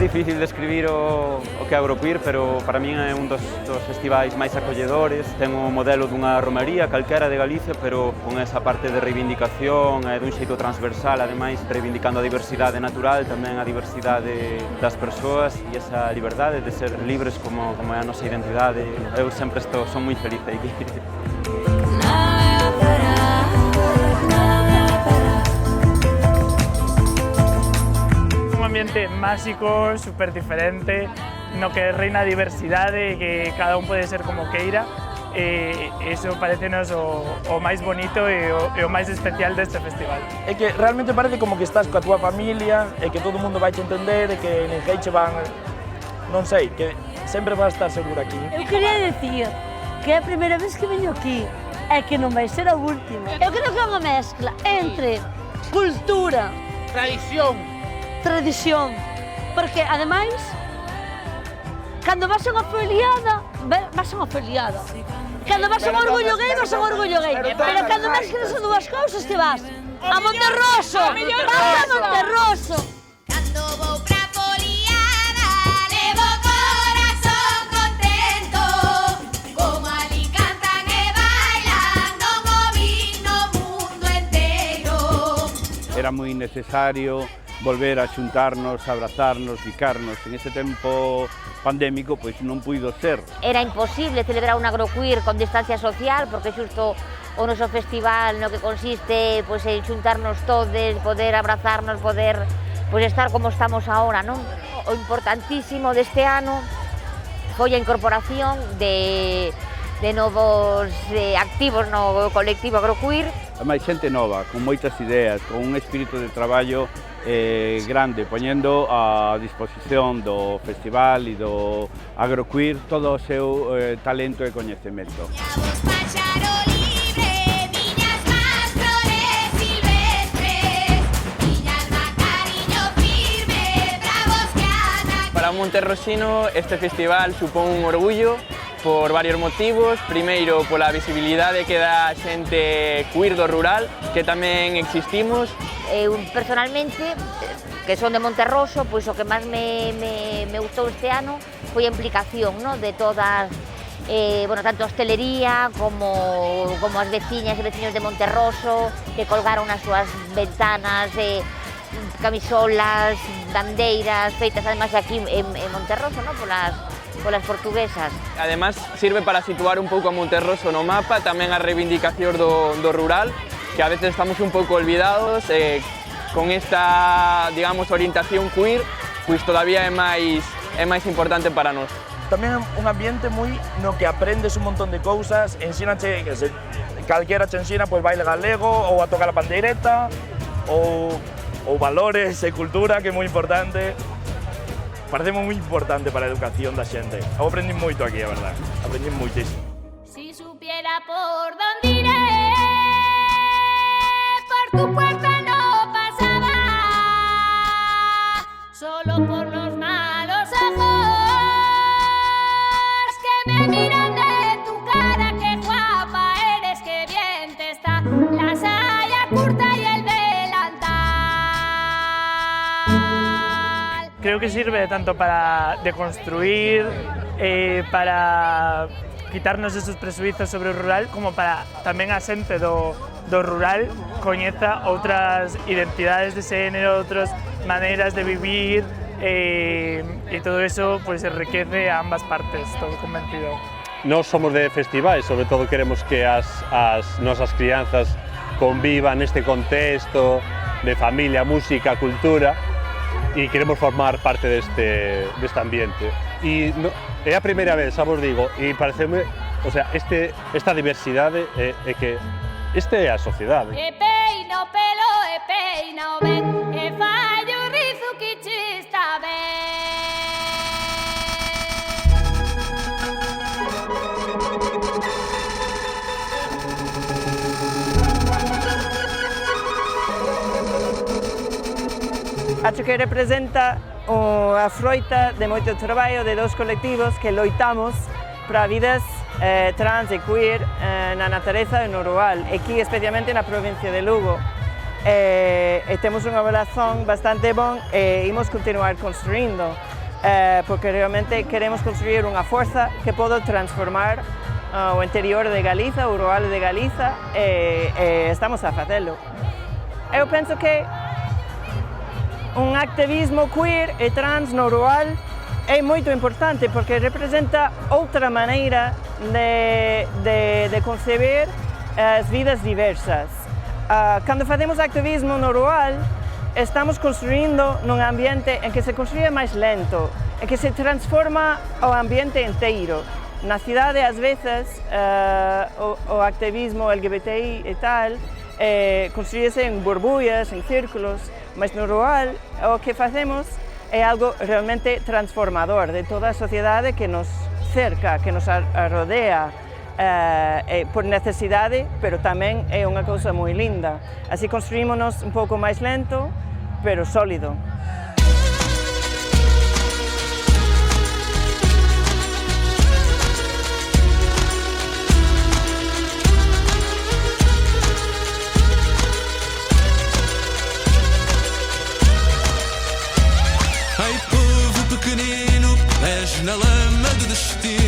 difícil describir o que é Agroqueer, pero para min é un dos festivais máis acolledores. Ten o modelo dunha romaría calquera de Galicia, pero con esa parte de reivindicación e dun xeito transversal, ademais reivindicando a diversidade natural, tamén a diversidade das persoas e esa liberdade de ser libres como é a nosa identidade. Eu sempre son moi feliz aquí. Un ambiente máxico, súper diferente, no que reina a diversidade e que cada un pode ser como queira. Eso parecenos o máis bonito e o máis especial deste festival. É que realmente parece como que estás coa tua familia e que todo mundo vai te entender e que ninguén che van... Non sei, que sempre vas estar seguro aquí. Eu quería dicir que é a primeira vez que veño aquí e que non vai ser a última. Eu creo que é unha mezcla entre cultura, tradición, porque ademais, cando vas a unha foliada, vas a unha foliada. Cando vas a un orgullo gay, vas a un orgullo gay. Pero cando vas que esas dúas cousas, te vas a Monterroso, vas a Monterroso. Cando vou pra foliada, levo corazón contento, como ali cantan e bailan, non o vi no mundo inteiro. Era moi necesario volver a xuntarnos, abrazarnos, bicarnos. En ese tempo pandémico, pois non puido ser. Era imposible celebrar un Agroqueer con distancia social, porque xusto o noso festival no que consiste pois, en xuntarnos todos, poder abrazarnos, poder pois, estar como estamos agora, non? O importantísimo deste ano foi a incorporación de novos activos no colectivo Agroqueer. Máis xente nova, con moitas ideas, con un espírito de traballo grande, poñendo a disposición do festival e do Agroqueer todo o seu talento e coñecemento. Para un monterrosino este festival supón un orgullo por varios motivos. Primeiro, pola visibilidade que dá a xente queer do rural, que tamén existimos. Eu, personalmente, que son de Monterroso, pois o que máis me gustou este ano foi a implicación, ¿no? De todas, bueno, tanto a hostelería como as veciñas e veciños de Monterroso, que colgaron nas súas ventanas camisolas, bandeiras, feitas además aquí en Monterroso, ¿no? Polas portuguesas. Además, sirve para situar un pouco a Monterroso no mapa, tamén a reivindicación do rural, que a veces estamos un pouco olvidados, con esta, digamos, orientación queer, pois todavía é máis importante para nós. Tamén é un ambiente moi no que aprendes un montón de cousas, ensínache, que se calquera che ensina, pois baile galego, ou a tocar a pandeireta, ou valores e cultura, que é moi importante. Parece moi importante para a educación da xente. Eu aprendi moito aquí, a verdade. Aprendi moitísimo. Si supiera por dónde iré, por tu puerta no pasaba, solo por los malos ojos que me miran de tu cara, que guapa eres, que bien te está la saya curta y el delantal. Creo que sirve tanto para deconstruir, para quitarnos esos presuizos sobre o rural, como para tamén a xente do rural coñeza outras identidades de xénero, outras maneiras de vivir, e todo eso pues, enriquece a ambas partes, estou convencido. Nós somos de festivais, sobre todo queremos que as nosas crianzas convivan neste contexto de familia, música, cultura, e queremos formar parte deste ambiente. E é a primeira vez, xa vos digo, e pareceme, o sea, esta diversidade é que este é a sociedade. E peino pelo, e peino ben, e fallo rizo que chista ben. Acho que representa a froita de moito traballo de dos colectivos que loitamos para vidas trans e queer na natureza e no rural, aquí especialmente na provincia de Lugo. E temos unha relación bastante bon e imos continuar construindo. porque realmente queremos construir unha forza que poda transformar o interior de Galiza, o rural de Galiza, e estamos a facelo. Eu penso que un activismo queer e trans no rural é moito importante porque representa outra maneira de conceber as vidas diversas. Cando facemos activismo no rural, estamos construindo nun ambiente en que se construye máis lento, en que se transforma o ambiente inteiro. Na cidade, ás veces, o activismo LGBTI e tal, construíse en burbullas, en círculos, mas no rural o que facemos é algo realmente transformador de toda a sociedade que nos cerca, que nos rodea, por necesidade, pero tamén é unha cousa moi linda. Así construímonos un pouco máis lento, pero sólido. Ai, povo pequenino, és na lama de destino.